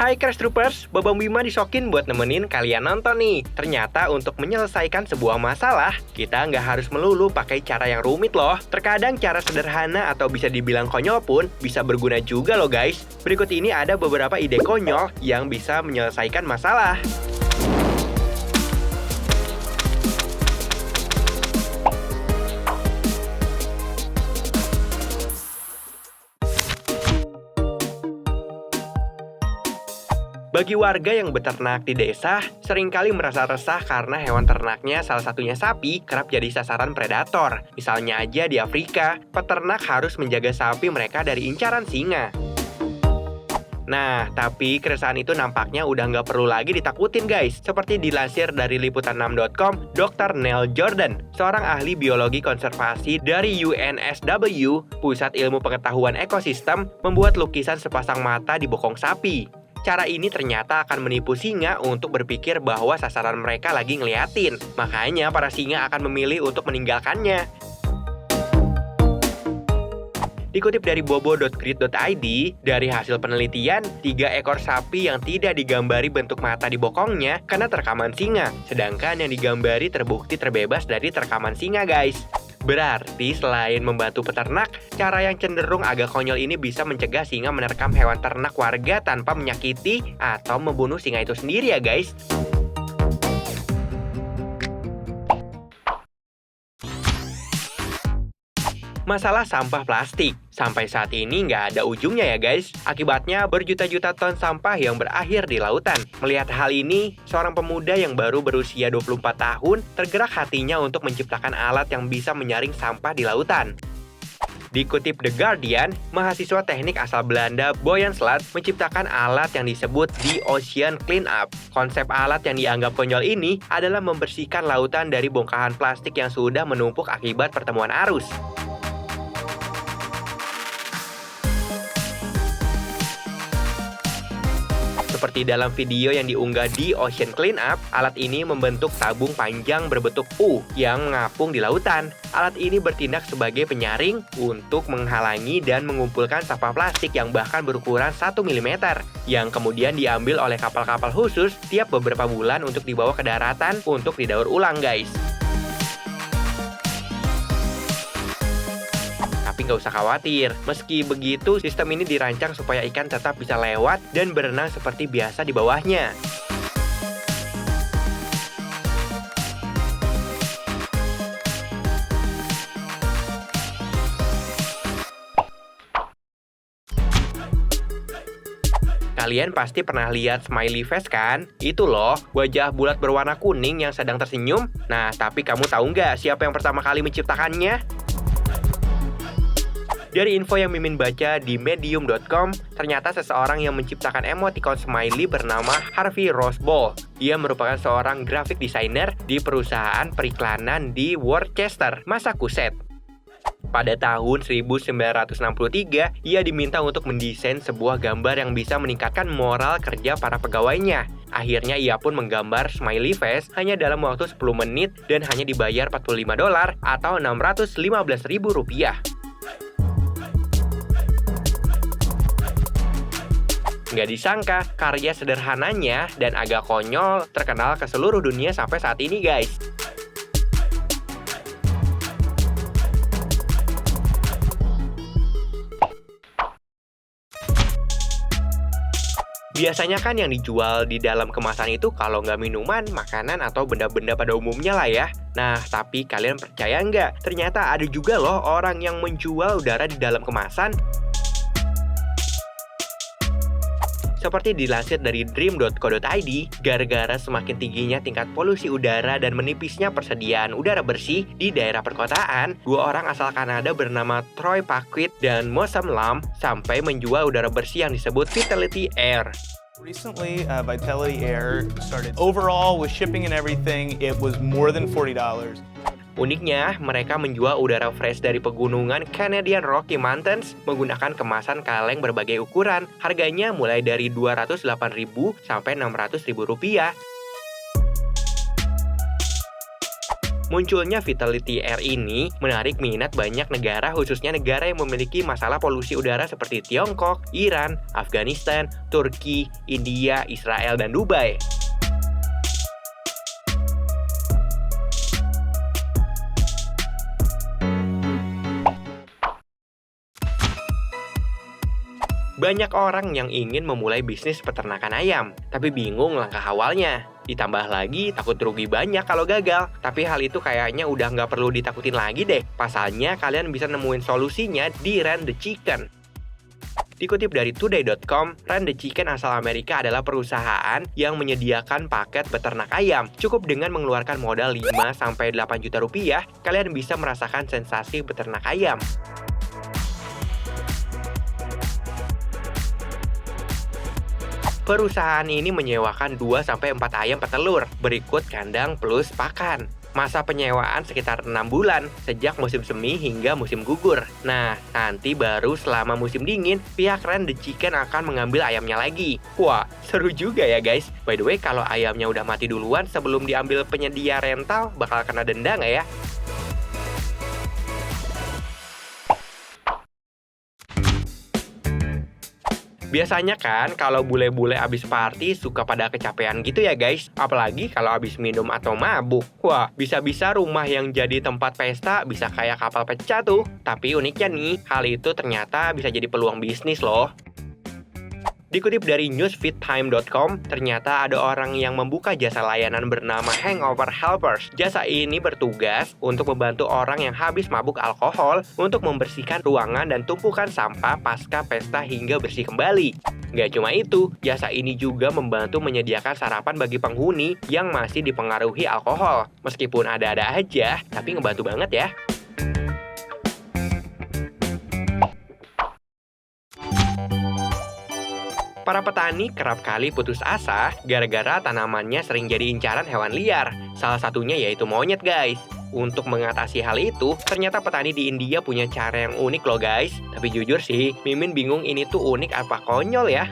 Hai Crash Troopers, Babang Bima disokin buat nemenin kalian nonton nih. Ternyata untuk menyelesaikan sebuah masalah, kita nggak harus melulu pakai cara yang rumit loh. Terkadang cara sederhana atau bisa dibilang konyol pun bisa berguna juga loh guys. Berikut ini ada beberapa ide konyol yang bisa menyelesaikan masalah. Bagi warga yang beternak di desa, seringkali merasa resah karena hewan ternaknya, salah satunya sapi, kerap jadi sasaran predator. Misalnya aja di Afrika, peternak harus menjaga sapi mereka dari incaran singa. Nah, tapi keresahan itu nampaknya udah nggak perlu lagi ditakutin guys. Seperti dilansir dari liputan6.com, Dr. Neil Jordan, seorang ahli biologi konservasi dari UNSW, Pusat Ilmu Pengetahuan Ekosistem, membuat lukisan sepasang mata di bokong sapi. Cara ini ternyata akan menipu singa untuk berpikir bahwa sasaran mereka lagi ngeliatin. Makanya para singa akan memilih untuk meninggalkannya. Dikutip dari bobo.grid.id, dari hasil penelitian, 3 ekor sapi yang tidak digambari bentuk mata di bokongnya kena terkaman singa. Sedangkan yang digambari terbukti terbebas dari terkaman singa guys. Berarti selain membantu peternak, cara yang cenderung agak konyol ini bisa mencegah singa menerkam hewan ternak warga tanpa menyakiti atau membunuh singa itu sendiri ya guys. Masalah sampah plastik. Sampai saat ini nggak ada ujungnya ya guys. Akibatnya berjuta-juta ton sampah yang berakhir di lautan. Melihat hal ini, seorang pemuda yang baru berusia 24 tahun tergerak hatinya untuk menciptakan alat yang bisa menyaring sampah di lautan. Dikutip The Guardian, mahasiswa teknik asal Belanda Boyan Slat menciptakan alat yang disebut The Ocean Cleanup. Konsep alat yang dianggap konyol ini adalah membersihkan lautan dari bongkahan plastik yang sudah menumpuk akibat pertemuan arus. Seperti dalam video yang diunggah di Ocean Cleanup, alat ini membentuk tabung panjang berbentuk U yang mengapung di lautan. Alat ini bertindak sebagai penyaring untuk menghalangi dan mengumpulkan sampah plastik yang bahkan berukuran 1 mm, yang kemudian diambil oleh kapal-kapal khusus tiap beberapa bulan untuk dibawa ke daratan untuk didaur ulang guys. Tapi nggak usah khawatir, meski begitu sistem ini dirancang supaya ikan tetap bisa lewat dan berenang seperti biasa di bawahnya. Kalian pasti pernah lihat smiley face kan? Itu loh, wajah bulat berwarna kuning yang sedang tersenyum. Nah, tapi kamu tahu nggak siapa yang pertama kali menciptakannya? Dari info yang Mimin baca di medium.com, ternyata seseorang yang menciptakan emoticon smiley bernama Harvey Roseball. Ia merupakan seorang graphic designer di perusahaan periklanan di Worcester, Massachusetts. Pada tahun 1963, ia diminta untuk mendesain sebuah gambar yang bisa meningkatkan moral kerja para pegawainya. Akhirnya ia pun menggambar smiley face hanya dalam waktu 10 menit dan hanya dibayar $45 atau Rp615.000. Nggak disangka, karya sederhananya dan agak konyol terkenal ke seluruh dunia sampai saat ini guys. Biasanya kan yang dijual di dalam kemasan itu kalau nggak minuman, makanan, atau benda-benda pada umumnya lah ya. Nah, tapi kalian percaya nggak? Ternyata ada juga loh orang yang menjual udara di dalam kemasan. Seperti dilansir dari dream.co.id, gara-gara semakin tingginya tingkat polusi udara dan menipisnya persediaan udara bersih di daerah perkotaan, 2 orang asal Kanada bernama Troy Paquette dan Mosam Lam sampai menjual udara bersih yang disebut Vitality Air. Recently, Vitality Air started. Overall, with shipping and everything, it was more than $40. Uniknya, mereka menjual udara fresh dari pegunungan Canadian Rocky Mountains menggunakan kemasan kaleng berbagai ukuran. Harganya mulai dari Rp208.000 sampai Rp600.000. Munculnya Vitality Air ini menarik minat banyak negara, khususnya negara yang memiliki masalah polusi udara seperti Tiongkok, Iran, Afghanistan, Turki, India, Israel, dan Dubai. Banyak orang yang ingin memulai bisnis peternakan ayam, tapi bingung langkah awalnya. Ditambah lagi takut rugi banyak kalau gagal. Tapi hal itu kayaknya udah nggak perlu ditakutin lagi deh. Pasalnya kalian bisa nemuin solusinya di Run the Chicken. Dikutip dari today.com, Run the Chicken asal Amerika adalah perusahaan yang menyediakan paket beternak ayam. Cukup dengan mengeluarkan modal 5-8 juta rupiah, kalian bisa merasakan sensasi beternak ayam. Perusahaan ini menyewakan 2-4 ayam petelur, berikut kandang plus pakan. Masa penyewaan sekitar 6 bulan, sejak musim semi hingga musim gugur. Nah, nanti baru selama musim dingin, pihak Run the Chicken akan mengambil ayamnya lagi. Wah, seru juga ya guys. By the way, kalau ayamnya udah mati duluan sebelum diambil penyedia rental, bakal kena denda nggak ya? Biasanya kan kalau bule-bule abis party suka pada kecapean gitu ya guys. Apalagi kalau abis minum atau mabuk. Wah, bisa-bisa rumah yang jadi tempat pesta bisa kayak kapal pecah tuh. Tapi uniknya nih, hal itu ternyata bisa jadi peluang bisnis loh. Dikutip dari newsfeedtime.com, ternyata ada orang yang membuka jasa layanan bernama Hangover Helpers. Jasa ini bertugas untuk membantu orang yang habis mabuk alkohol untuk membersihkan ruangan dan tumpukan sampah pasca pesta hingga bersih kembali. Gak cuma itu, jasa ini juga membantu menyediakan sarapan bagi penghuni yang masih dipengaruhi alkohol. Meskipun ada-ada aja, tapi ngebantu banget ya. Para petani kerap kali putus asa gara-gara tanamannya sering jadi incaran hewan liar. Salah satunya yaitu monyet guys. Untuk mengatasi hal itu, ternyata petani di India punya cara yang unik loh guys. Tapi jujur sih, Mimin bingung ini tuh unik apa konyol ya.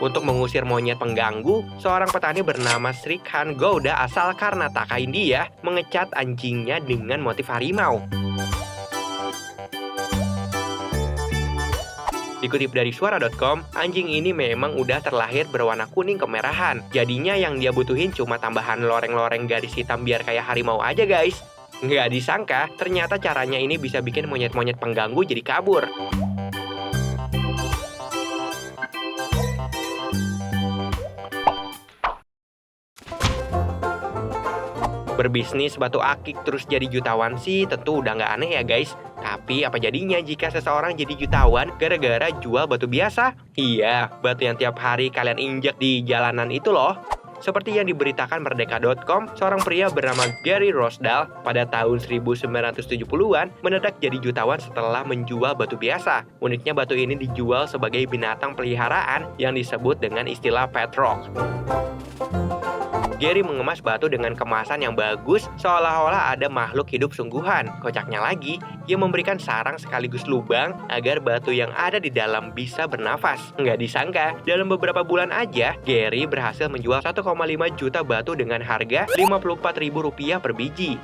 Untuk mengusir monyet pengganggu, seorang petani bernama Srikhan Gowda asal Karnataka, India, mengecat anjingnya dengan motif harimau. Dikutip dari suara.com, anjing ini memang udah terlahir berwarna kuning kemerahan. Jadinya yang dia butuhin cuma tambahan loreng-loreng garis hitam biar kayak harimau aja guys. Nggak disangka, ternyata caranya ini bisa bikin monyet-monyet pengganggu jadi kabur. Berbisnis batu akik terus jadi jutawan sih tentu udah nggak aneh ya guys. Tapi apa jadinya jika seseorang jadi jutawan gara-gara jual batu biasa? Iya, batu yang tiap hari kalian injak di jalanan itu loh. Seperti yang diberitakan Merdeka.com, seorang pria bernama Gary Rosdahl pada tahun 1970-an mendadak jadi jutawan setelah menjual batu biasa. Uniknya batu ini dijual sebagai binatang peliharaan yang disebut dengan istilah pet rock. Gary mengemas batu dengan kemasan yang bagus, seolah-olah ada makhluk hidup sungguhan. Kocaknya lagi, ia memberikan sarang sekaligus lubang agar batu yang ada di dalam bisa bernafas. Nggak disangka, dalam beberapa bulan aja, Gary berhasil menjual 1,5 juta batu dengan harga Rp54.000 per biji.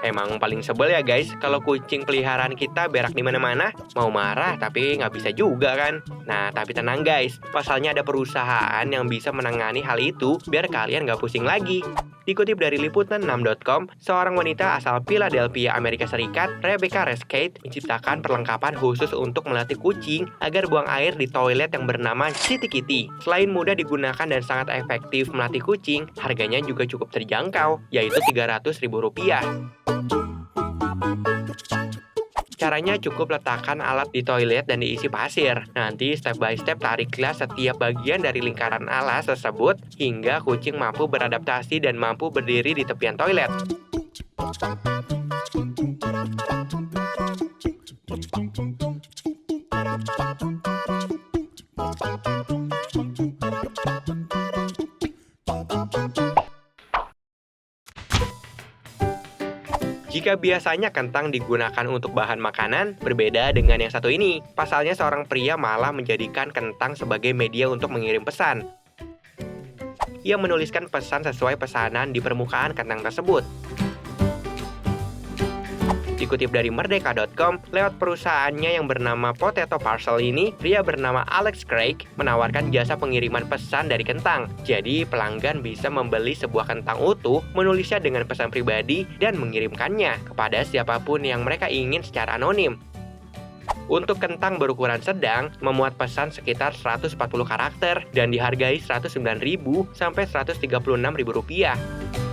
Emang paling sebel ya guys, kalau kucing peliharaan kita berak di mana-mana, mau marah tapi nggak bisa juga kan. Nah, tapi tenang guys, pasalnya ada perusahaan yang bisa menangani hal itu biar kalian nggak pusing lagi. Dikutip dari liputan6.com, seorang wanita asal Philadelphia, Amerika Serikat, Rebecca Rescate, menciptakan perlengkapan khusus untuk melatih kucing agar buang air di toilet yang bernama City Kitty. Selain mudah digunakan dan sangat efektif melatih kucing, harganya juga cukup terjangkau, yaitu Rp300.000. Caranya cukup letakkan alat di toilet dan diisi pasir. Nanti step by step tariklah setiap bagian dari lingkaran alas tersebut hingga kucing mampu beradaptasi dan mampu berdiri di tepian toilet. Jika biasanya kentang digunakan untuk bahan makanan, berbeda dengan yang satu ini. Pasalnya seorang pria malah menjadikan kentang sebagai media untuk mengirim pesan. Ia menuliskan pesan sesuai pesanan di permukaan kentang tersebut. Dikutip dari merdeka.com, lewat perusahaannya yang bernama Potato Parcel ini, pria bernama Alex Craig menawarkan jasa pengiriman pesan dari kentang. Jadi, pelanggan bisa membeli sebuah kentang utuh, menulisnya dengan pesan pribadi, dan mengirimkannya kepada siapapun yang mereka ingin secara anonim. Untuk kentang berukuran sedang, memuat pesan sekitar 140 karakter dan dihargai Rp109.000 sampai Rp136.000.